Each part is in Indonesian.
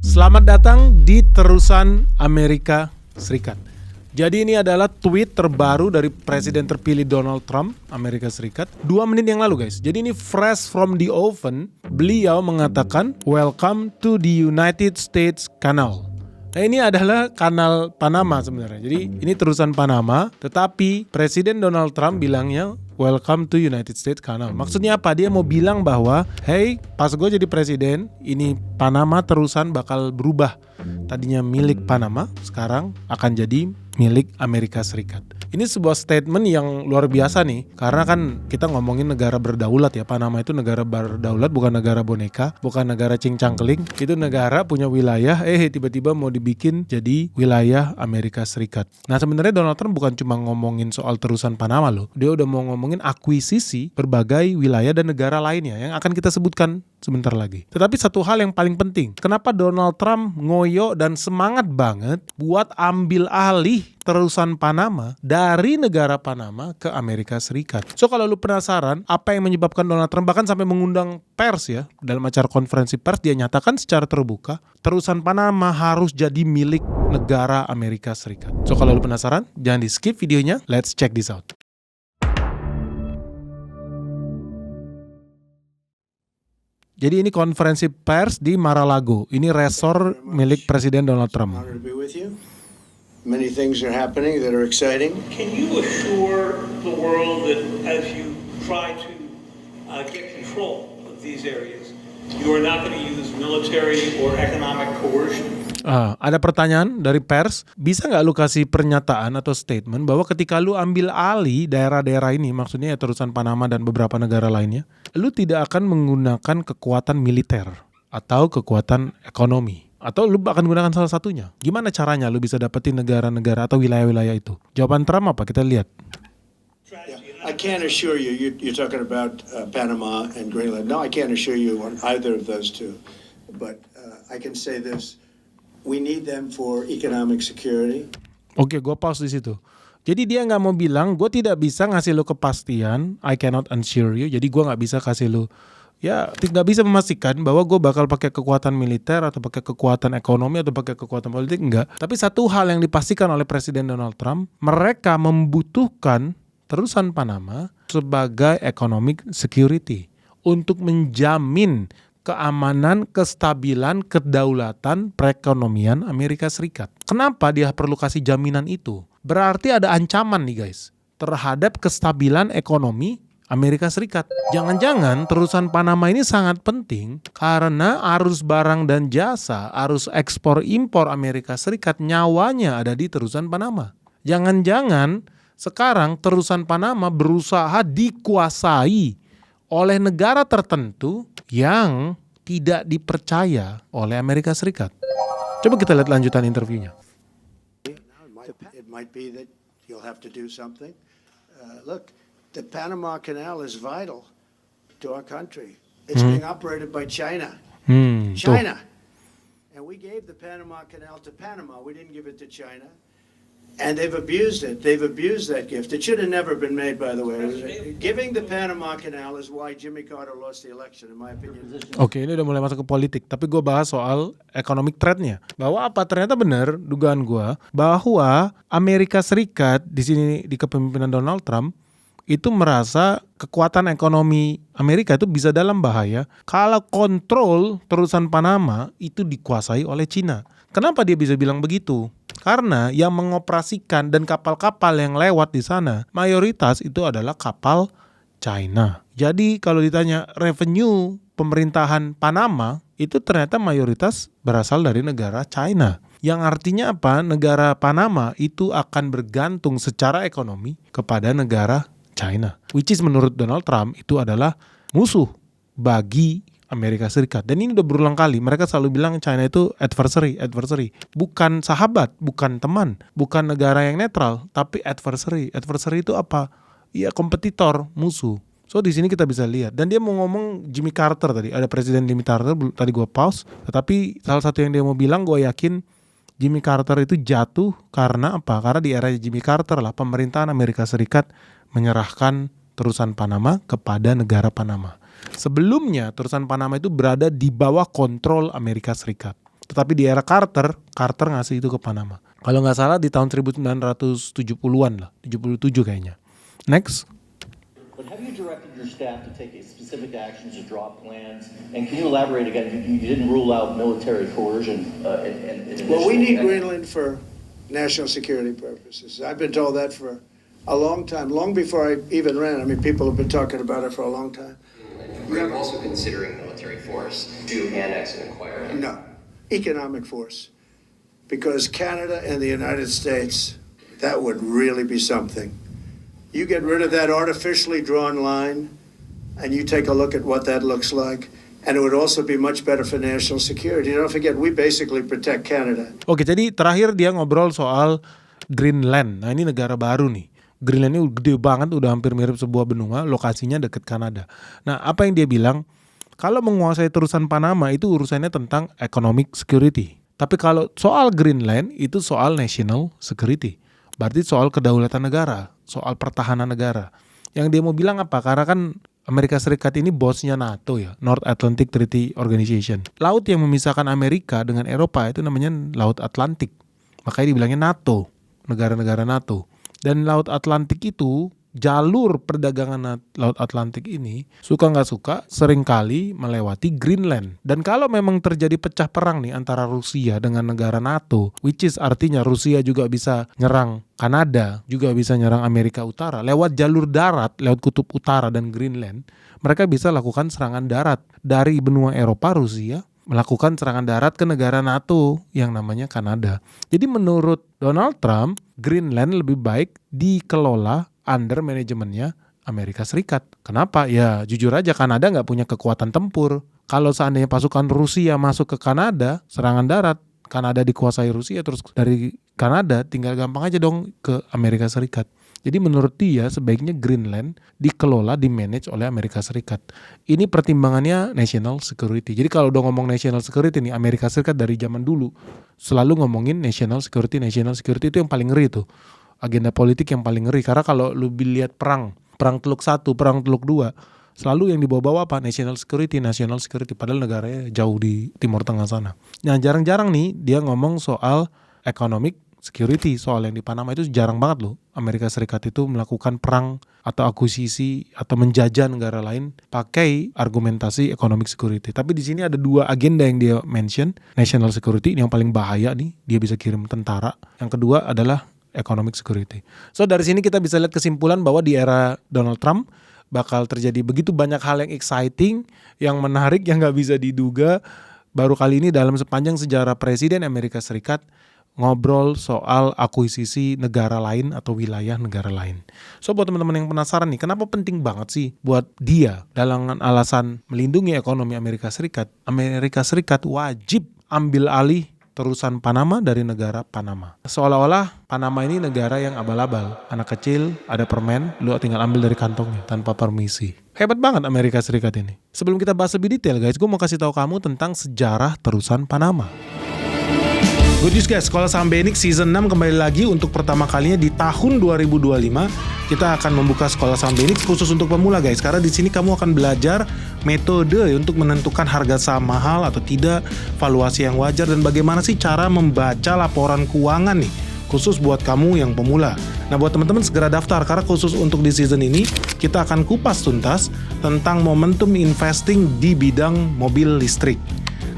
Selamat datang di Terusan Amerika Serikat. Jadi ini adalah tweet terbaru dari Presiden terpilih Donald Trump, Amerika Serikat, 2 menit yang lalu guys. Jadi ini fresh from the oven. Beliau mengatakan, "Welcome to the United States Canal." Nah ini adalah kanal Panama sebenarnya. Jadi ini terusan Panama, tetapi Presiden Donald Trump bilangnya welcome to United States Canal. Maksudnya apa? Dia mau bilang bahwa, hey, pas gue jadi presiden, ini Panama terusan bakal berubah. Tadinya milik Panama, sekarang akan jadi milik Amerika Serikat. Ini sebuah statement yang luar biasa nih, karena kan kita ngomongin negara berdaulat ya. Panama itu negara berdaulat, bukan negara boneka, bukan negara cincang-keling. Itu negara punya wilayah, tiba-tiba mau dibikin jadi wilayah Amerika Serikat. Nah sebenarnya Donald Trump bukan cuma ngomongin soal terusan Panama loh. Dia udah mau ngomongin akuisisi berbagai wilayah dan negara lainnya yang akan kita sebutkan sebentar lagi. Tetapi satu hal yang paling penting, kenapa Donald Trump ngoyo dan semangat banget buat ambil alih terusan Panama dari negara Panama ke Amerika Serikat. So kalau lu penasaran apa yang menyebabkan Donald Trump bahkan sampai mengundang pers ya, dalam acara konferensi pers dia nyatakan secara terbuka terusan Panama harus jadi milik negara Amerika Serikat. So kalau lu penasaran jangan di skip videonya, let's check this out. Jadi ini konferensi pers di Mar-a-Lago. Ini resort milik Presiden Donald Trump. Many things are happening that are exciting. Can you assure the world that as you try to get control of these areas, you are not going to use military or economic coercion? Ada pertanyaan dari pers, bisa nggak lu kasih pernyataan atau statement bahwa ketika lu ambil alih daerah-daerah ini, maksudnya ya terusan Panama dan beberapa negara lainnya, lu tidak akan menggunakan kekuatan militer atau kekuatan ekonomi? Atau lu akan gunakan salah satunya? Gimana caranya lu bisa dapetin negara-negara atau wilayah-wilayah itu? Jawaban Trump apa? Kita lihat. I can't assure you, you're talking about Panama and Greenland. No, I can't assure you on either of those two. But I can say this, we need them for economic security. Oke, gue pause di situ. Jadi dia nggak mau bilang, gue tidak bisa ngasih lu kepastian, I cannot assure you. Jadi gue nggak bisa kasih lu, ya tidak bisa memastikan bahwa gue bakal pakai kekuatan militer atau pakai kekuatan ekonomi atau pakai kekuatan politik, enggak. Tapi satu hal yang dipastikan oleh Presiden Donald Trump, mereka membutuhkan terusan Panama sebagai economic security untuk menjamin keamanan, kestabilan, kedaulatan perekonomian Amerika Serikat. Kenapa dia perlu kasih jaminan itu? Berarti ada ancaman nih guys terhadap kestabilan ekonomi Amerika Serikat. Jangan-jangan terusan Panama ini sangat penting karena arus barang dan jasa, arus ekspor impor Amerika Serikat nyawanya ada di terusan Panama. Jangan-jangan sekarang terusan Panama berusaha dikuasai oleh negara tertentu yang tidak dipercaya oleh Amerika Serikat. Coba kita lihat lanjutan interviewnya. It might be that you'll have to do something. Look, the Panama Canal is vital to our country. It's being operated by China. China. And we gave the Panama Canal to Panama. We didn't give it to China. And they've abused it. They've abused that gift. It should have never been made, by the way. Giving the Panama Canal is why Jimmy Carter lost the election, in my opinion. Oke, ini udah mulai masuk ke politik. Tapi gue bahas soal economic threat-nya. Bahwa apa? Ternyata benar dugaan gue bahwa Amerika Serikat di sini di kepemimpinan Donald Trump itu merasa kekuatan ekonomi Amerika itu bisa dalam bahaya kalau kontrol terusan Panama itu dikuasai oleh Cina. Kenapa dia bisa bilang begitu? Karena yang mengoperasikan dan kapal-kapal yang lewat di sana mayoritas itu adalah kapal China. Jadi kalau ditanya revenue pemerintahan Panama itu ternyata mayoritas berasal dari negara China. Yang artinya apa? Negara Panama itu akan bergantung secara ekonomi kepada negara China. Which is menurut Donald Trump itu adalah musuh bagi Amerika Serikat. Dan ini udah berulang kali. Mereka selalu bilang China itu adversary. Bukan sahabat, bukan teman, bukan negara yang netral, tapi adversary. Adversary itu apa? Ya kompetitor, musuh. So di sini kita bisa lihat. Dan dia mau ngomong Jimmy Carter tadi. Ada Presiden Jimmy Carter, tadi gue pause. Tetapi salah satu yang dia mau bilang, gue yakin Jimmy Carter itu jatuh karena apa? Karena di era Jimmy Carter lah pemerintahan Amerika Serikat menyerahkan terusan Panama kepada negara Panama. Sebelumnya terusan Panama itu berada di bawah kontrol Amerika Serikat. Tetapi di era Carter ngasih itu ke Panama. Kalau nggak salah di tahun 1970-an lah, 77 kayaknya. Next. But have you directed your staff to take specific actions to drop plans? And can you elaborate again? You didn't rule out military coercion. Well, we need Greenland for national security purposes. I've been told that for a long time, long before I even ran. I mean, people have been talking about it for a long time. Are you also considering military force to annex and acquire? No, economic force. Because Canada and the United States, that would really be something. You get rid of that artificially drawn line, and you take a look at what that looks like, and it would also be much better for national security. Don't forget, we basically protect Canada. Oke, jadi terakhir dia ngobrol soal Greenland. Nah, ini negara baru nih. Greenland ini gede banget, udah hampir mirip sebuah benua, lokasinya deket Kanada. Nah, apa yang dia bilang? Kalau menguasai terusan Panama itu urusannya tentang economic security. Tapi kalau soal Greenland itu soal national security. Berarti soal kedaulatan negara, soal pertahanan negara. Yang dia mau bilang apa? Karena kan Amerika Serikat ini bosnya NATO ya, North Atlantic Treaty Organization. Laut yang memisahkan Amerika dengan Eropa itu namanya Laut Atlantik. Makanya dibilangnya NATO, negara-negara NATO. Dan Laut Atlantik itu, jalur perdagangan Laut Atlantik ini, suka nggak suka, seringkali melewati Greenland. Dan kalau memang terjadi pecah perang nih antara Rusia dengan negara NATO, which is artinya Rusia juga bisa nyerang Kanada, juga bisa nyerang Amerika Utara, lewat jalur darat, lewat Kutub Utara dan Greenland, mereka bisa lakukan serangan darat. Dari benua Eropa, Rusia melakukan serangan darat ke negara NATO yang namanya Kanada. Jadi menurut Donald Trump, Greenland lebih baik dikelola under manajemennya Amerika Serikat. Kenapa? Ya jujur aja Kanada nggak punya kekuatan tempur. Kalau seandainya pasukan Rusia masuk ke Kanada, serangan darat, Kanada dikuasai Rusia, terus dari Kanada tinggal gampang aja dong ke Amerika Serikat. Jadi menurut dia sebaiknya Greenland dikelola, dimanage oleh Amerika Serikat. Ini pertimbangannya national security. Jadi kalau udah ngomong national security nih, Amerika Serikat dari zaman dulu selalu ngomongin national security itu yang paling ngeri tuh. Agenda politik yang paling ngeri. Karena kalau lu lihat perang Teluk 1, perang Teluk 2, selalu yang dibawa-bawa apa? National security. Padahal negaranya jauh di Timur Tengah sana. Nah jarang-jarang nih dia ngomong soal economic security. Soal yang di Panama itu jarang banget loh. Amerika Serikat itu melakukan perang atau akuisisi atau menjajah negara lain pakai argumentasi economic security. Tapi di sini ada dua agenda yang dia mention. National security, ini yang paling bahaya nih. Dia bisa kirim tentara. Yang kedua adalah economic security. So dari sini kita bisa lihat kesimpulan bahwa di era Donald Trump bakal terjadi begitu banyak hal yang exciting, yang menarik, yang gak bisa diduga. Baru kali ini dalam sepanjang sejarah Presiden Amerika Serikat ngobrol soal akuisisi negara lain atau wilayah negara lain. So buat teman-teman yang penasaran nih, kenapa penting banget sih buat dia dalam alasan melindungi ekonomi Amerika Serikat wajib ambil alih terusan Panama dari negara Panama. Seolah-olah Panama ini negara yang abal-abal. Anak kecil, ada permen, lu tinggal ambil dari kantongnya tanpa permisi. Hebat banget Amerika Serikat ini. Sebelum kita bahas lebih detail guys, gue mau kasih tahu kamu tentang sejarah terusan Panama. Good news guys, Sekolah Saham BNX Season 6 kembali lagi untuk pertama kalinya di tahun 2025. Kita akan membuka Sekolah Saham BNX khusus untuk pemula guys. Karena di sini kamu akan belajar metode untuk menentukan harga saham mahal atau tidak, valuasi yang wajar, dan bagaimana sih cara membaca laporan keuangan nih. Khusus buat kamu yang pemula. Nah buat teman-teman segera daftar karena khusus untuk di season ini kita akan kupas tuntas tentang momentum investing di bidang mobil listrik.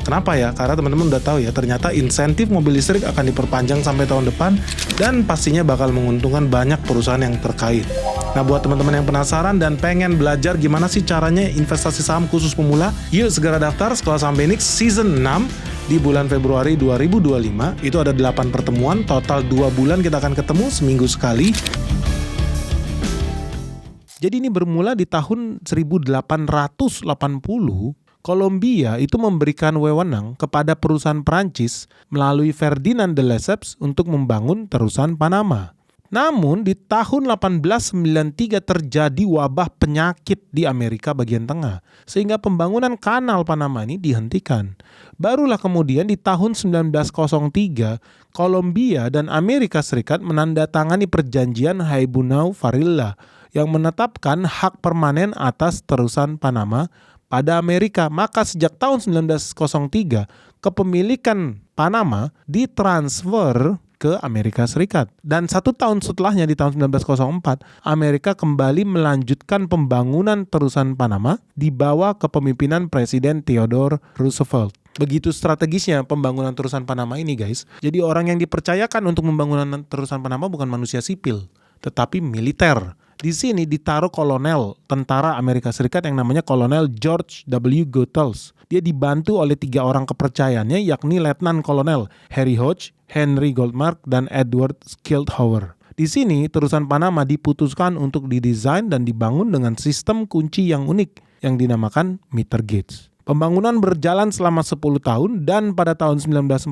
Kenapa ya? Karena teman-teman udah tahu ya, ternyata insentif mobil listrik akan diperpanjang sampai tahun depan dan pastinya bakal menguntungkan banyak perusahaan yang terkait. Nah, buat teman-teman yang penasaran dan pengen belajar gimana sih caranya investasi saham khusus pemula, yuk segera daftar Sekolah Saham BNX Season 6 di bulan Februari 2025. Itu ada 8 pertemuan, total 2 bulan kita akan ketemu seminggu sekali. Jadi ini bermula di tahun 1880, Kolombia itu memberikan wewenang kepada perusahaan Prancis melalui Ferdinand de Lesseps untuk membangun terusan Panama. Namun di tahun 1893 terjadi wabah penyakit di Amerika bagian tengah, sehingga pembangunan kanal Panama ini dihentikan. Barulah kemudian di tahun 1903, Kolombia dan Amerika Serikat menandatangani perjanjian Haibunau-Varilla yang menetapkan hak permanen atas terusan Panama pada Amerika. Maka sejak tahun 1903 kepemilikan Panama ditransfer ke Amerika Serikat. Dan 1 tahun setelahnya di tahun 1904, Amerika kembali melanjutkan pembangunan terusan Panama di bawah kepemimpinan Presiden Theodore Roosevelt. Begitu strategisnya pembangunan terusan Panama ini, guys. Jadi orang yang dipercayakan untuk pembangunan terusan Panama bukan manusia sipil, tetapi militer. Di sini ditaruh kolonel tentara Amerika Serikat yang namanya Kolonel George W. Goethals. Dia dibantu oleh 3 orang kepercayaannya, yakni Letnan Kolonel Harry Hodge, Henry Goldmark, dan Edward Schildhauer. Di sini terusan Panama diputuskan untuk didesain dan dibangun dengan sistem kunci yang unik yang dinamakan meter gauge. Pembangunan berjalan selama 10 tahun dan pada tahun 1914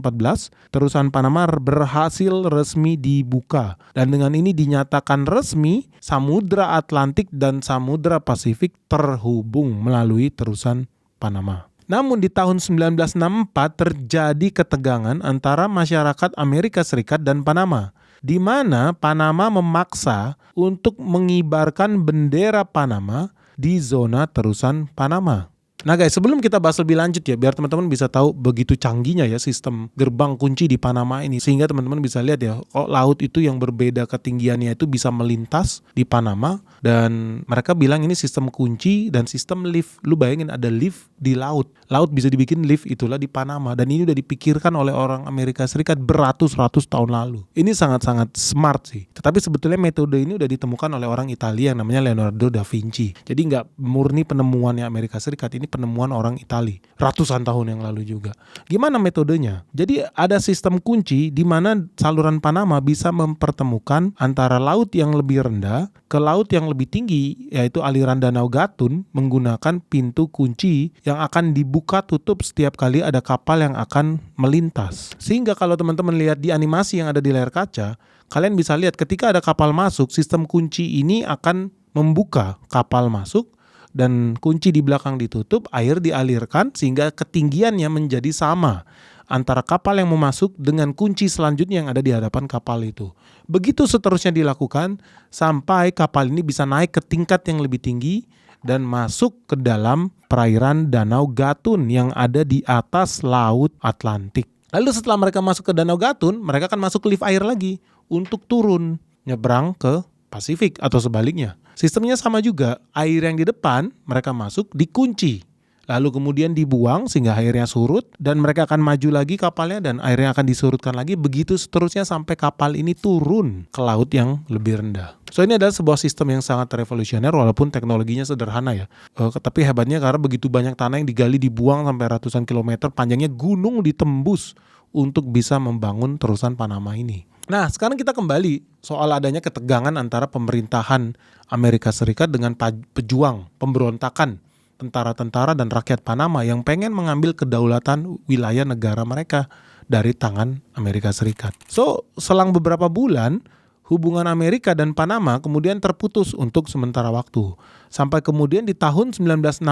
terusan Panama berhasil resmi dibuka. Dan dengan ini dinyatakan resmi Samudra Atlantik dan Samudra Pasifik terhubung melalui terusan Panama. Namun di tahun 1964 terjadi ketegangan antara masyarakat Amerika Serikat dan Panama, di mana Panama memaksa untuk mengibarkan bendera Panama di zona terusan Panama. Nah guys, sebelum kita bahas lebih lanjut ya, biar teman-teman bisa tahu begitu canggihnya ya sistem gerbang kunci di Panama ini, sehingga teman-teman bisa lihat ya, kok laut itu yang berbeda ketinggiannya itu bisa melintas di Panama, dan mereka bilang ini sistem kunci dan sistem lift. Lu bayangin ada lift di laut bisa dibikin lift, itulah di Panama, dan ini udah dipikirkan oleh orang Amerika Serikat beratus-ratus tahun lalu. Ini sangat-sangat smart sih. Tetapi sebetulnya metode ini udah ditemukan oleh orang Italia yang namanya Leonardo da Vinci. Jadi nggak murni penemuannya Amerika Serikat, ini penemuan orang Itali ratusan tahun yang lalu juga. Gimana metodenya? Jadi ada sistem kunci di mana saluran Panama bisa mempertemukan antara laut yang lebih rendah ke laut yang lebih tinggi, yaitu aliran Danau Gatun, menggunakan pintu kunci yang akan dibuka tutup setiap kali ada kapal yang akan melintas. Sehingga kalau teman-teman lihat di animasi yang ada di layar kaca, kalian bisa lihat ketika ada kapal masuk, sistem kunci ini akan membuka kapal masuk, dan kunci di belakang ditutup, air dialirkan sehingga ketinggiannya menjadi sama antara kapal yang mau masuk dengan kunci selanjutnya yang ada di hadapan kapal itu. Begitu seterusnya dilakukan sampai kapal ini bisa naik ke tingkat yang lebih tinggi dan masuk ke dalam perairan Danau Gatun yang ada di atas Laut Atlantik. Lalu setelah mereka masuk ke Danau Gatun, mereka akan masuk ke lift air lagi untuk turun, nyebrang ke Pasifik atau sebaliknya. Sistemnya sama juga, air yang di depan mereka masuk dikunci, lalu kemudian dibuang sehingga airnya surut, dan mereka akan maju lagi kapalnya dan airnya akan disurutkan lagi, begitu seterusnya sampai kapal ini turun ke laut yang lebih rendah. So ini adalah sebuah sistem yang sangat revolusioner walaupun teknologinya sederhana ya. Tapi hebatnya karena begitu banyak tanah yang digali, dibuang sampai ratusan kilometer, panjangnya gunung ditembus untuk bisa membangun terusan Panama ini. Nah, sekarang kita kembali soal adanya ketegangan antara pemerintahan Amerika Serikat dengan pejuang pemberontakan tentara-tentara dan rakyat Panama yang pengen mengambil kedaulatan wilayah negara mereka dari tangan Amerika Serikat. So, selang beberapa bulan, hubungan Amerika dan Panama kemudian terputus untuk sementara waktu. Sampai kemudian di tahun 1967,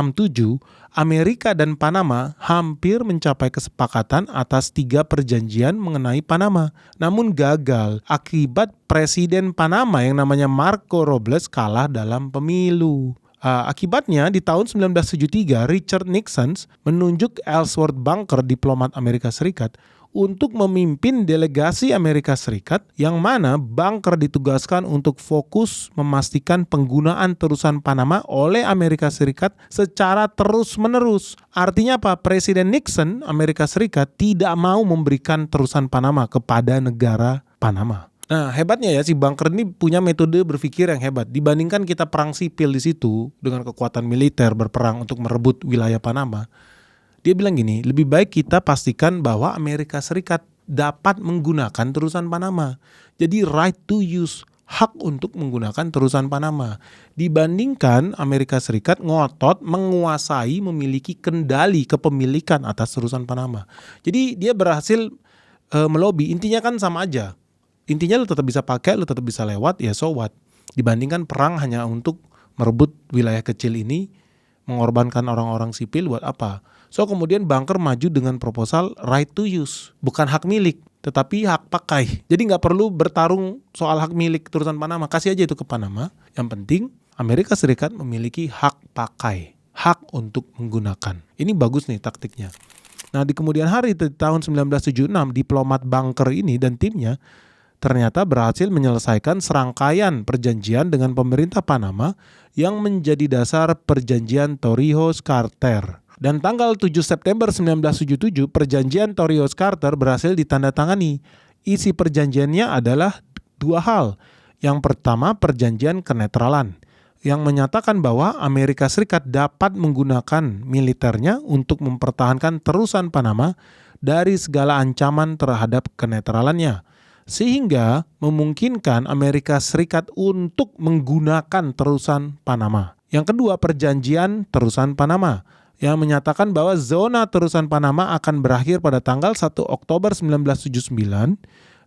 Amerika dan Panama hampir mencapai kesepakatan atas 3 perjanjian mengenai Panama. Namun gagal akibat Presiden Panama yang namanya Marco Robles kalah dalam pemilu. Akibatnya di tahun 1973, Richard Nixon menunjuk Ellsworth Bunker, diplomat Amerika Serikat, untuk memimpin delegasi Amerika Serikat yang mana Bunker ditugaskan untuk fokus memastikan penggunaan terusan Panama oleh Amerika Serikat secara terus-menerus. Artinya apa? Presiden Nixon Amerika Serikat tidak mau memberikan terusan Panama kepada negara Panama. Nah, hebatnya ya si Bunker ini punya metode berpikir yang hebat. Dibandingkan kita perang sipil di situ dengan kekuatan militer berperang untuk merebut wilayah Panama, dia bilang gini, lebih baik kita pastikan bahwa Amerika Serikat dapat menggunakan terusan Panama. Jadi right to use, hak untuk menggunakan terusan Panama. Dibandingkan Amerika Serikat ngotot menguasai, memiliki kendali kepemilikan atas terusan Panama. Jadi dia berhasil melobi, intinya kan sama aja. Intinya lu tetap bisa pakai, lu tetap bisa lewat, ya so what. Dibandingkan perang hanya untuk merebut wilayah kecil ini, mengorbankan orang-orang sipil buat apa? So kemudian Bunker maju dengan proposal right to use, bukan hak milik, tetapi hak pakai. Jadi nggak perlu bertarung soal hak milik terusan Panama, kasih aja itu ke Panama. Yang penting Amerika Serikat memiliki hak pakai. hak untuk menggunakan. Ini bagus nih taktiknya. Nah, di kemudian hari di tahun 1976, diplomat bunker ini dan timnya ternyata berhasil menyelesaikan serangkaian perjanjian dengan pemerintah Panama yang menjadi dasar perjanjian Torrijos-Carter. Dan tanggal 7 September 1977, perjanjian Torrijos-Carter berhasil ditandatangani. Isi perjanjiannya adalah dua hal. Yang pertama, perjanjian kenetralan yang menyatakan bahwa Amerika Serikat dapat menggunakan militernya untuk mempertahankan terusan Panama dari segala ancaman terhadap kenetralannya, sehingga memungkinkan Amerika Serikat untuk menggunakan terusan Panama. Yang kedua, perjanjian terusan Panama yang menyatakan bahwa zona terusan Panama akan berakhir pada tanggal 1 Oktober 1979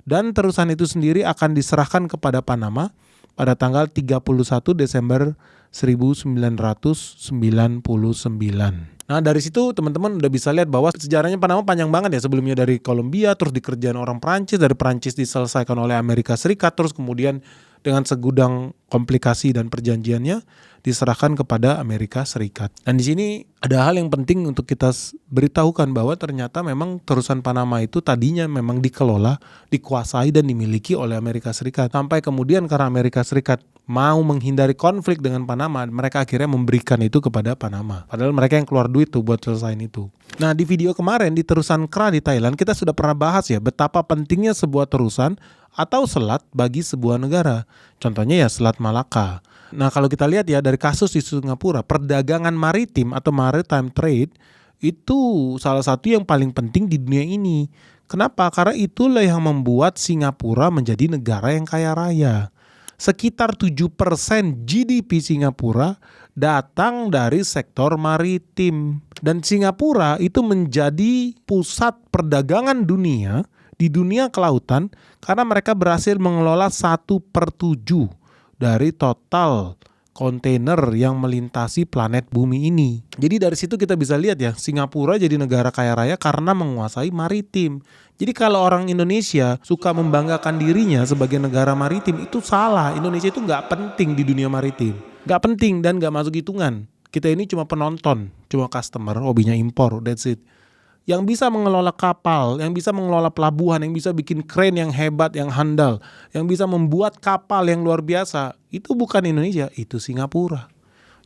dan terusan itu sendiri akan diserahkan kepada Panama pada tanggal 31 Desember 1999. Nah, dari situ teman-teman udah bisa lihat bahwa sejarahnya Panama panjang banget ya. Sebelumnya dari Kolombia, terus dikerjain orang Prancis, dari Prancis diselesaikan oleh Amerika Serikat, terus kemudian dengan segudang komplikasi dan perjanjiannya diserahkan kepada Amerika Serikat. Dan di sini ada hal yang penting untuk kita beritahukan bahwa ternyata memang terusan Panama itu tadinya memang dikelola, dikuasai dan dimiliki oleh Amerika Serikat. Sampai kemudian karena Amerika Serikat mau menghindari konflik dengan Panama, mereka akhirnya memberikan itu kepada Panama. Padahal mereka yang keluar duit tuh buat selesain itu. Nah, di video kemarin di terusan Kra di Thailand kita sudah pernah bahas ya betapa pentingnya sebuah terusan atau selat bagi sebuah negara. Contohnya ya Selat Malaka. Nah, kalau kita lihat ya dari kasus di Singapura, perdagangan maritim atau maritime trade itu salah satu yang paling penting di dunia ini. Kenapa? Karena itulah yang membuat Singapura menjadi negara yang kaya raya. Sekitar 7% GDP Singapura datang dari sektor maritim. Dan Singapura itu menjadi pusat perdagangan dunia di dunia kelautan karena mereka berhasil mengelola 1/7 dari total kontainer yang melintasi planet bumi ini. Jadi dari situ kita bisa lihat ya, Singapura jadi negara kaya raya karena menguasai maritim. Jadi kalau orang Indonesia suka membanggakan dirinya sebagai negara maritim, itu salah. Indonesia itu nggak penting di dunia maritim. Nggak penting dan nggak masuk hitungan. Kita ini cuma penonton, cuma customer, hobinya impor, that's it. Yang bisa mengelola kapal, yang bisa mengelola pelabuhan, yang bisa bikin kren yang hebat, yang handal, yang bisa membuat kapal yang luar biasa, itu bukan Indonesia, itu Singapura.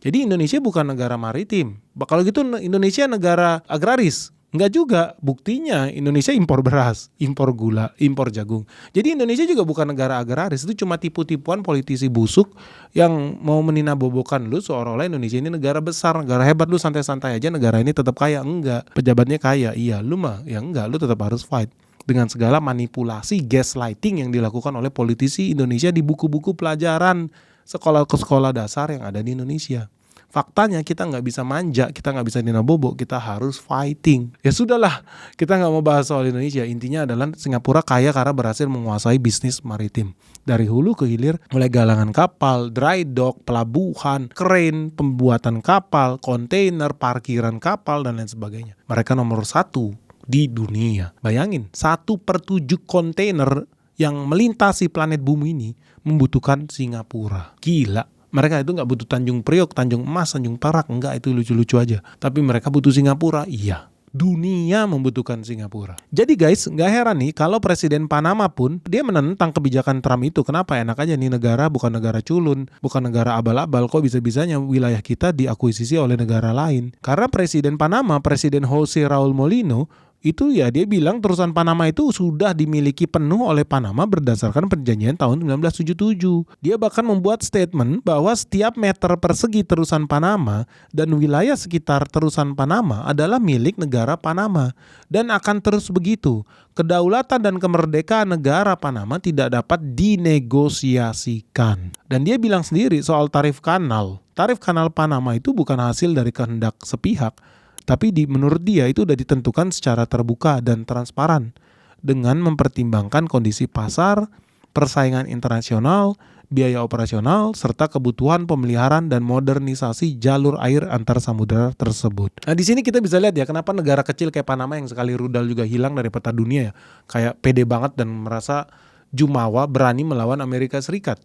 Jadi Indonesia bukan negara maritim. Kalau gitu Indonesia negara agraris. Enggak juga, buktinya Indonesia impor beras, impor gula, impor jagung. Jadi Indonesia juga bukan negara agraris, itu cuma tipu-tipuan politisi busuk yang mau meninabobokan lu seolah-olah Indonesia ini negara besar, negara hebat, lu santai-santai aja negara ini tetap kaya. Enggak, pejabatnya kaya, iya lu mah, ya enggak, lu tetap harus fight. Dengan segala manipulasi gaslighting yang dilakukan oleh politisi Indonesia di buku-buku pelajaran sekolah ke sekolah dasar yang ada di Indonesia. Faktanya kita nggak bisa manja, kita nggak bisa ninabobo, kita harus fighting. Ya sudahlah, kita nggak mau bahas soal Indonesia. Intinya adalah Singapura kaya karena berhasil menguasai bisnis maritim. Dari hulu ke hilir, mulai galangan kapal, dry dock, pelabuhan, crane, pembuatan kapal, kontainer, parkiran kapal, dan lain sebagainya. Mereka nomor 1 di dunia. Bayangin, 1/7 kontainer yang melintasi planet bumi ini membutuhkan Singapura. Gila. Mereka itu nggak butuh Tanjung Priok, Tanjung Emas, Tanjung Perak, enggak, itu lucu-lucu aja. Tapi mereka butuh Singapura, iya. Dunia membutuhkan Singapura. Jadi guys, nggak heran nih kalau Presiden Panama pun dia menentang kebijakan Trump itu. Kenapa? Enak aja nih, negara bukan negara culun, bukan negara abal-abal, kok bisa-bisanya wilayah kita diakuisisi oleh negara lain. Karena Presiden Panama, Presiden Jose Raul Molino, itu ya dia bilang terusan Panama itu sudah dimiliki penuh oleh Panama berdasarkan perjanjian tahun 1977. Dia bahkan membuat statement bahwa setiap meter persegi terusan Panama dan wilayah sekitar terusan Panama adalah milik negara Panama dan akan terus begitu. Kedaulatan dan kemerdekaan negara Panama tidak dapat dinegosiasikan. Dan dia bilang sendiri soal tarif kanal. Tarif kanal Panama itu bukan hasil dari kehendak sepihak, tapi menurut dia itu sudah ditentukan secara terbuka dan transparan dengan mempertimbangkan kondisi pasar, persaingan internasional, biaya operasional, serta kebutuhan pemeliharaan dan modernisasi jalur air antar samudera tersebut. Nah, di sini kita bisa lihat ya kenapa negara kecil kayak Panama yang sekali rudal juga hilang dari peta dunia ya, kayak pede banget dan merasa jumawa berani melawan Amerika Serikat.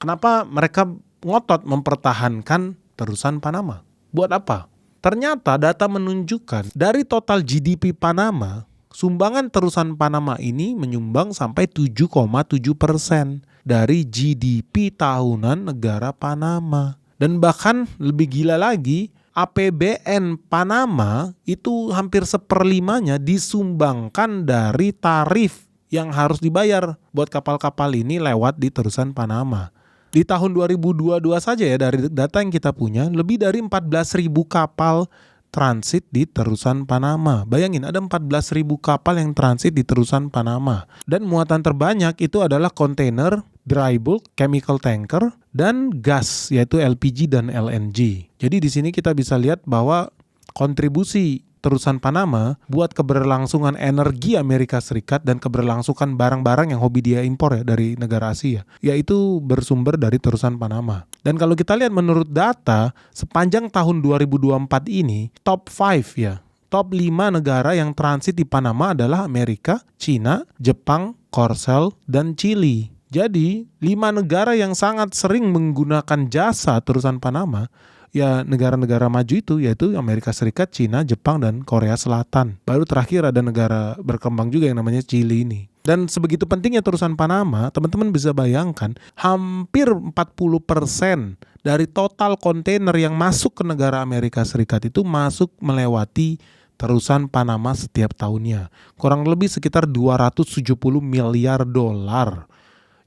Kenapa mereka ngotot mempertahankan terusan Panama? Buat apa? Ternyata data menunjukkan dari total GDP Panama, sumbangan terusan Panama ini menyumbang sampai 7,7% dari GDP tahunan negara Panama. Dan bahkan lebih gila lagi, APBN Panama itu hampir 1/5-nya disumbangkan dari tarif yang harus dibayar buat kapal-kapal ini lewat di terusan Panama. Di tahun 2022 saja ya, dari data yang kita punya, lebih dari 14.000 kapal transit di terusan Panama. Bayangin, ada 14.000 kapal yang transit di terusan Panama. Dan muatan terbanyak itu adalah kontainer, dry bulk, chemical tanker, dan gas, yaitu LPG dan LNG. Jadi di sini kita bisa lihat bahwa kontribusi terusan Panama buat keberlangsungan energi Amerika Serikat dan keberlangsungan barang-barang yang hobi dia impor ya dari negara Asia, yaitu bersumber dari terusan Panama. Dan kalau kita lihat menurut data, sepanjang tahun 2024 ini, top 5 ya, top 5 negara yang transit di Panama adalah Amerika, China, Jepang, Korsel, dan Chili. Jadi 5 negara yang sangat sering menggunakan jasa terusan Panama, ya negara-negara maju itu, yaitu Amerika Serikat, China, Jepang, dan Korea Selatan. Baru terakhir ada negara berkembang juga yang namanya Chili ini. Dan sebegitu pentingnya terusan Panama, teman-teman bisa bayangkan hampir 40% dari total kontainer yang masuk ke negara Amerika Serikat itu masuk melewati terusan Panama setiap tahunnya. Kurang lebih sekitar 270 miliar dolar.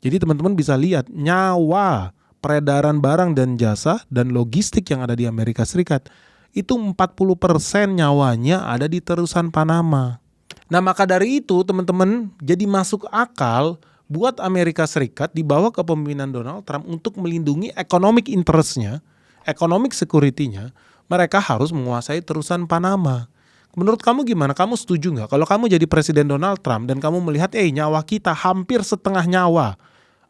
Jadi teman-teman bisa lihat nyawa peredaran barang dan jasa dan logistik yang ada di Amerika Serikat itu 40% nyawanya ada di terusan Panama. Nah, maka dari itu teman-teman jadi masuk akal buat Amerika Serikat di bawah kepemimpinan Donald Trump untuk melindungi economic interest-nya, economic security-nya, mereka harus menguasai terusan Panama. Menurut kamu gimana? Kamu setuju nggak? Kalau kamu jadi Presiden Donald Trump dan kamu melihat nyawa kita hampir setengah nyawa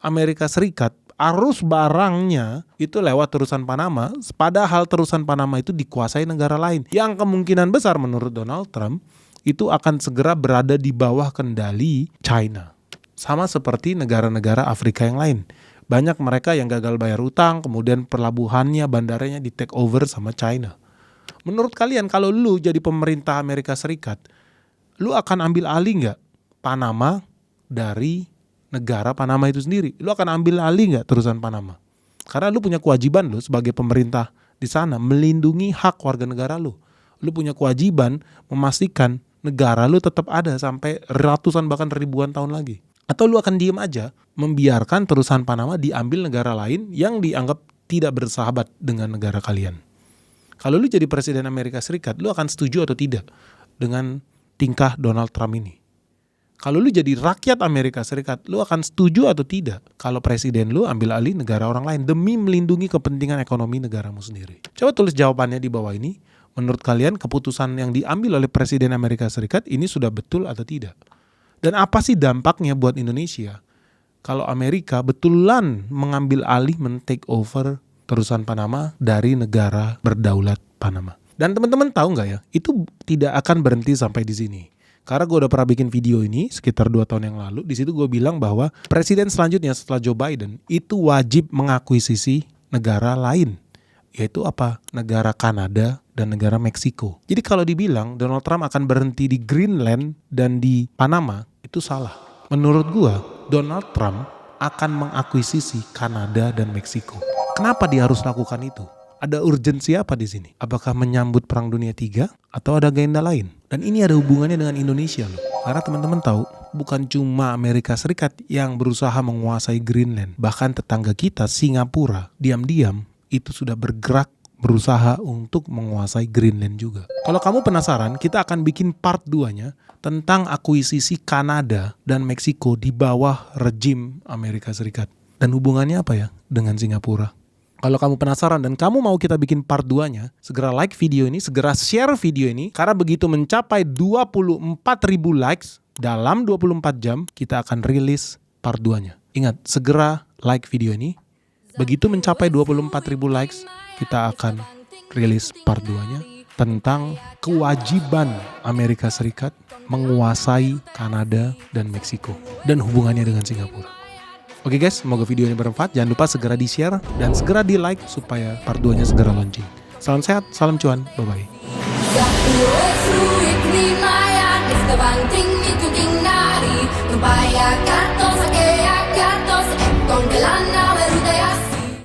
Amerika Serikat, arus barangnya itu lewat terusan Panama, padahal terusan Panama itu dikuasai negara lain yang kemungkinan besar menurut Donald Trump itu akan segera berada di bawah kendali China. Sama seperti negara-negara Afrika yang lain. Banyak mereka yang gagal bayar utang, kemudian pelabuhannya, bandaranya di take over sama China. Menurut kalian kalau lu jadi pemerintah Amerika Serikat, lu akan ambil alih nggak Panama dari negara Panama itu sendiri? Lu akan ambil alih nggak terusan Panama? Karena lu punya kewajiban lu sebagai pemerintah di sana melindungi hak warga negara lu. Lu punya kewajiban memastikan negara lu tetap ada sampai ratusan bahkan ribuan tahun lagi. Atau lu akan diem aja membiarkan terusan Panama diambil negara lain yang dianggap tidak bersahabat dengan negara kalian. Kalau lu jadi Presiden Amerika Serikat, lu akan setuju atau tidak dengan tingkah Donald Trump ini? Kalau lu jadi rakyat Amerika Serikat, lu akan setuju atau tidak kalau presiden lu ambil alih negara orang lain demi melindungi kepentingan ekonomi negaramu sendiri? Coba tulis jawabannya di bawah ini. Menurut kalian keputusan yang diambil oleh Presiden Amerika Serikat ini sudah betul atau tidak? Dan apa sih dampaknya buat Indonesia kalau Amerika betulan mengambil alih men-take over terusan Panama dari negara berdaulat Panama? Dan teman-teman tahu nggak ya, itu tidak akan berhenti sampai di sini. Karena gue udah pernah bikin video ini sekitar 2 tahun yang lalu. Di situ gue bilang bahwa presiden selanjutnya setelah Joe Biden itu wajib mengakuisisi negara lain. Yaitu apa? Negara Kanada dan negara Meksiko. Jadi kalau dibilang Donald Trump akan berhenti di Greenland dan di Panama, itu salah. Menurut gue, Donald Trump akan mengakuisisi Kanada dan Meksiko. Kenapa dia harus lakukan itu? Ada urgensi apa di sini? Apakah menyambut Perang Dunia III atau ada agenda lain? Dan ini ada hubungannya dengan Indonesia loh. Karena teman-teman tahu, bukan cuma Amerika Serikat yang berusaha menguasai Greenland. Bahkan tetangga kita, Singapura, diam-diam itu sudah bergerak berusaha untuk menguasai Greenland juga. Kalau kamu penasaran, kita akan bikin part 2-nya tentang akuisisi Kanada dan Meksiko di bawah rejim Amerika Serikat. Dan hubungannya apa ya dengan Singapura? Kalau kamu penasaran dan kamu mau kita bikin part 2-nya, segera like video ini, segera share video ini, karena begitu mencapai 24.000 likes dalam 24 jam, kita akan rilis part 2-nya. Ingat, segera like video ini. Begitu mencapai 24.000 likes, kita akan rilis part 2-nya tentang kewajiban Amerika Serikat menguasai Kanada dan Meksiko dan hubungannya dengan Singapura. Oke guys, semoga video ini bermanfaat. Jangan lupa segera di-share dan segera di-like supaya part 2-nya segera launching. Salam sehat, salam cuan, bye-bye. Sa puso'y krimayan, is kabanting ituting nari, Tumpaya ka